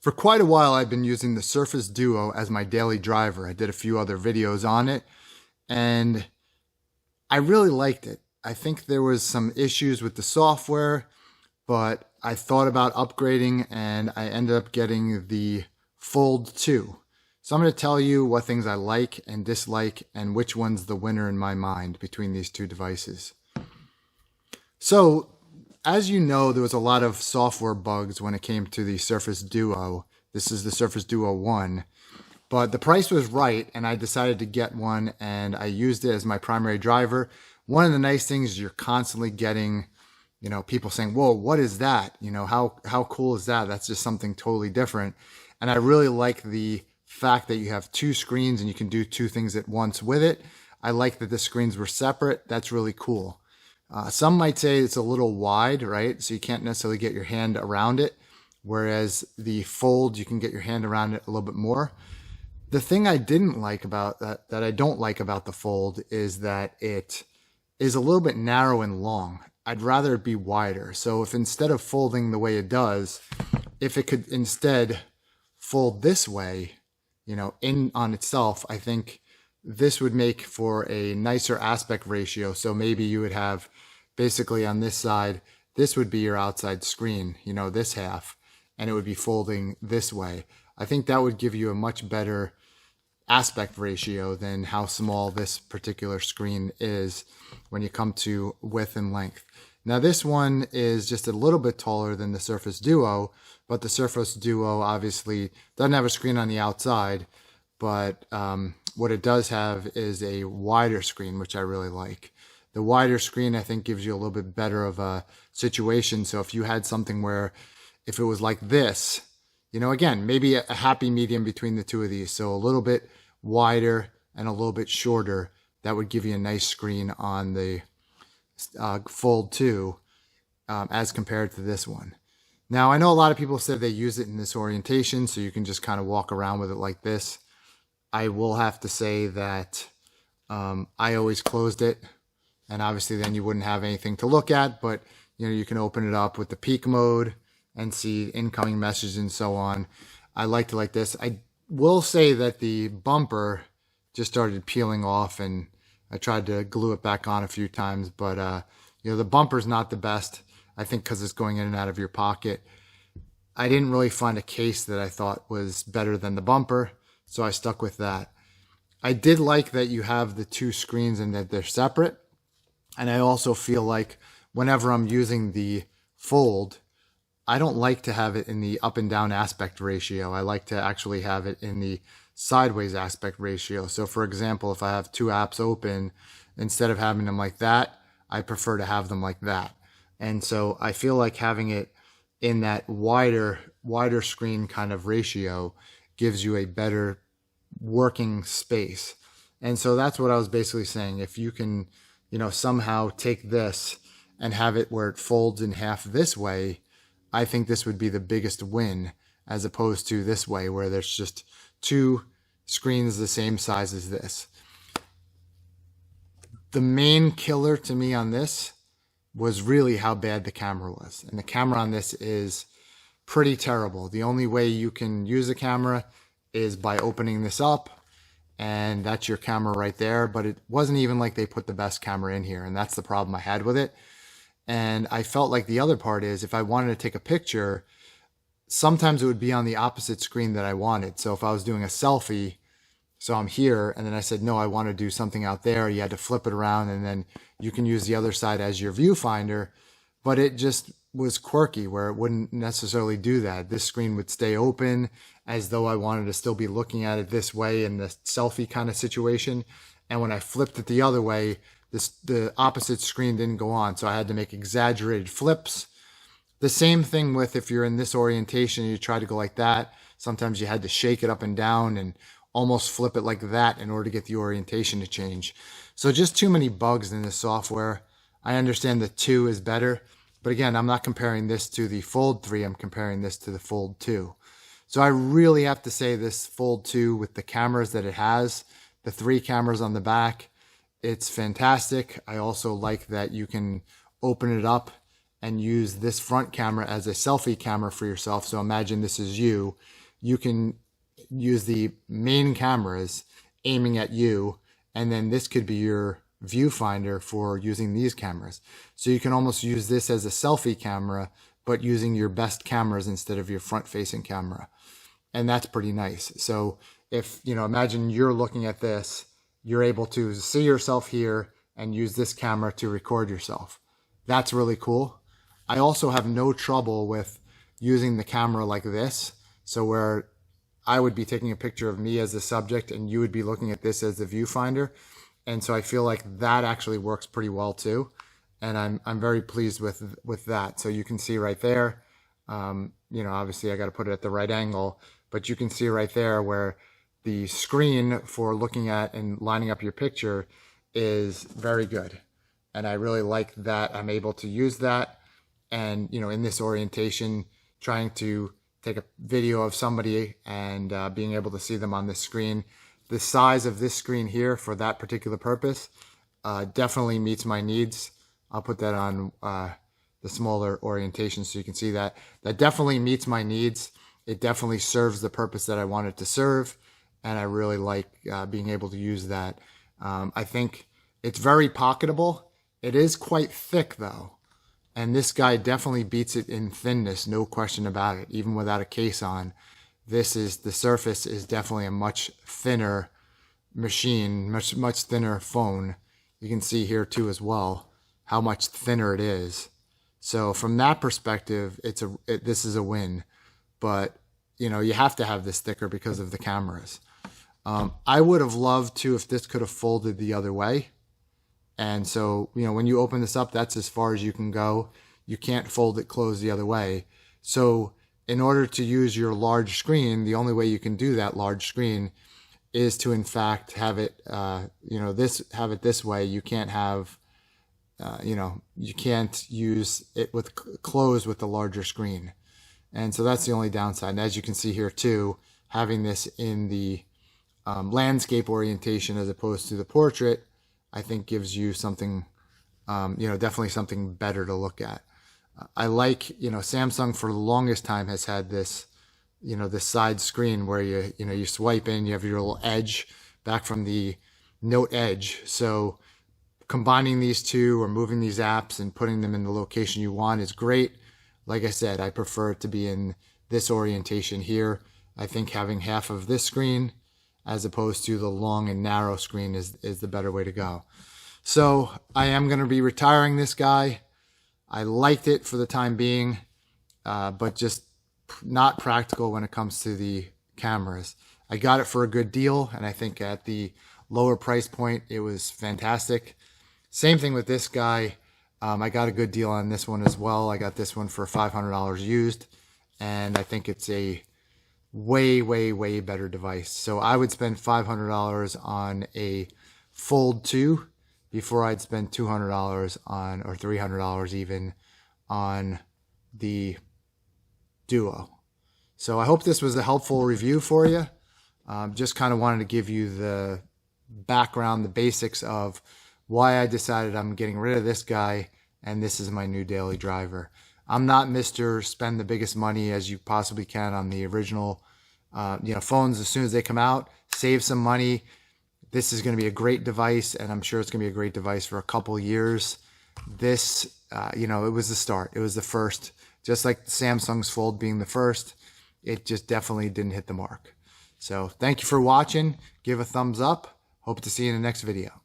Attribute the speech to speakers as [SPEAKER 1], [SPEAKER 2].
[SPEAKER 1] For quite a while, I've been using the Surface Duo as my daily driver. I did a few other videos on it, and I really liked it. I think there was some issues with the software, but I thought about upgrading, and I ended up getting the Fold 2. So I'm going to tell you what things I like and dislike, and which one's the winner in my mind between these two devices. So, as you know, there was a lot of software bugs when it came to the Surface Duo. This is the Surface Duo 1. But the price was right, and I decided to get one, and I used it as my primary driver. One of the nice things is you're constantly getting, people saying, whoa, what is that? How cool is that? That's just something totally different. And I really like the fact that you have two screens and you can do two things at once with it. I like that the screens were separate. That's really cool. Some might say it's a little wide, right? So you can't necessarily get your hand around it. Whereas the Fold, you can get your hand around it a little bit more. The thing I didn't like about that I don't like about the Fold is that it is a little bit narrow and long. I'd rather it be wider. So if instead of folding the way it does, if it could instead fold this way, in on itself, I think this would make for a nicer aspect ratio. So maybe you would have basically on this side, this would be your outside screen, this half, and it would be folding this way. I think that would give you a much better aspect ratio than how small this particular screen is when you come to width and length. Now this one is just a little bit taller than the Surface Duo, but the Surface Duo obviously doesn't have a screen on the outside, but what it does have is a wider screen, which I really like. The wider screen, I think, gives you a little bit better of a situation. So if you had something where if it was like this, again, maybe a happy medium between the two of these. So a little bit wider and a little bit shorter, that would give you a nice screen on the Fold 2 as compared to this one. Now, I know a lot of people said they use it in this orientation, so you can just kind of walk around with it like this. I will have to say that I always closed it, and obviously then you wouldn't have anything to look at, but you can open it up with the peek mode and see incoming messages and so on. I liked it like this. I will say that the bumper just started peeling off, and I tried to glue it back on a few times, but the bumper's not the best, I think, because it's going in and out of your pocket. I didn't really find a case that I thought was better than the bumper, so I stuck with that. I did like that you have the two screens and that they're separate. And I also feel like whenever I'm using the Fold, I don't like to have it in the up and down aspect ratio. I like to actually have it in the sideways aspect ratio. So for example, if I have two apps open, instead of having them like that, I prefer to have them like that. And so I feel like having it in that wider screen kind of ratio gives you a better working space. And so that's what I was basically saying. If you can, somehow take this and have it where it folds in half this way, I think this would be the biggest win, as opposed to this way where there's just two screens the same size as this. The main killer to me on this was really how bad the camera was. And the camera on this is pretty terrible. The only way you can use the camera is by opening this up, and that's your camera right there. But it wasn't even like they put the best camera in here, and that's the problem I had with it. And I felt like the other part is if I wanted to take a picture, sometimes it would be on the opposite screen that I wanted. So if I was doing a selfie, so I'm here, and then I said, no, I want to do something out there, you had to flip it around, and then you can use the other side as your viewfinder. But it just was quirky where it wouldn't necessarily do that. This screen would stay open as though I wanted to still be looking at it this way in the selfie kind of situation. And when I flipped it the other way, the opposite screen didn't go on. So I had to make exaggerated flips. The same thing with if you're in this orientation, you try to go like that. Sometimes you had to shake it up and down and almost flip it like that in order to get the orientation to change. So just too many bugs in this software. I understand the 2 is better, but again, I'm not comparing this to the Fold 3. I'm comparing this to the Fold 2. So I really have to say this Fold 2 with the cameras that it has, the 3 cameras on the back, it's fantastic. I also like that you can open it up and use this front camera as a selfie camera for yourself. So imagine this is you. You can use the main cameras aiming at you, and then this could be your viewfinder for using these cameras. So you can almost use this as a selfie camera, but using your best cameras instead of your front-facing camera. And that's pretty nice. So if, imagine you're looking at this, you're able to see yourself here and use this camera to record yourself. That's really cool. I also have no trouble with using the camera like this. So where I would be taking a picture of me as the subject and you would be looking at this as the viewfinder. And so I feel like that actually works pretty well too. And I'm very pleased with that. So you can see right there, obviously I got to put it at the right angle, but you can see right there where the screen for looking at and lining up your picture is very good. And I really like that I'm able to use that. And, in this orientation, trying to take a video of somebody and being able to see them on this screen. The size of this screen here for that particular purpose definitely meets my needs. I'll put that on the smaller orientation so you can see that. That definitely meets my needs. It definitely serves the purpose that I want it to serve. And I really like being able to use that. I think it's very pocketable. It is quite thick though. And this guy definitely beats it in thinness, no question about it, even without a case on. The Surface is definitely a much thinner machine, much thinner phone. You can see here too as well how much thinner it is. So from that perspective, this is a win. But you have to have this thicker because of the cameras. I would have loved to if this could have folded the other way. And so, when you open this up, that's as far as you can go. You can't fold it closed the other way. So in order to use your large screen, the only way you can do that large screen is to, in fact, have it, have it this way. You can't have, you can't use it closed with the larger screen. And so that's the only downside. And as you can see here too, having this in the landscape orientation as opposed to the portrait, I think gives you something, definitely something better to look at. I like, Samsung for the longest time has had this, this side screen where you swipe in, you have your little edge back from the Note Edge. So combining these two or moving these apps and putting them in the location you want is great. Like I said, I prefer it to be in this orientation here. I think having half of this screen as opposed to the long and narrow screen is the better way to go. So I am going to be retiring this guy. I liked it for the time being, but just not practical when it comes to the cameras. I got it for a good deal, and I think at the lower price point, it was fantastic. Same thing with this guy. I got a good deal on this one as well. I got this one for $500 used, and I think it's a way, way, way better device. So I would spend $500 on a Fold 2 before I'd spend $200 on, or $300 even, on the Duo. So I hope this was a helpful review for you. Just kind of wanted to give you the background, the basics of why I decided I'm getting rid of this guy, and this is my new daily driver. I'm not Mr. Spend the biggest money as you possibly can on the original phones as soon as they come out. Save some money. This is going to be a great device, and I'm sure it's going to be a great device for a couple years. This, it was the start. It was the first. Just like Samsung's Fold being the first, it just definitely didn't hit the mark. So thank you for watching. Give a thumbs up. Hope to see you in the next video.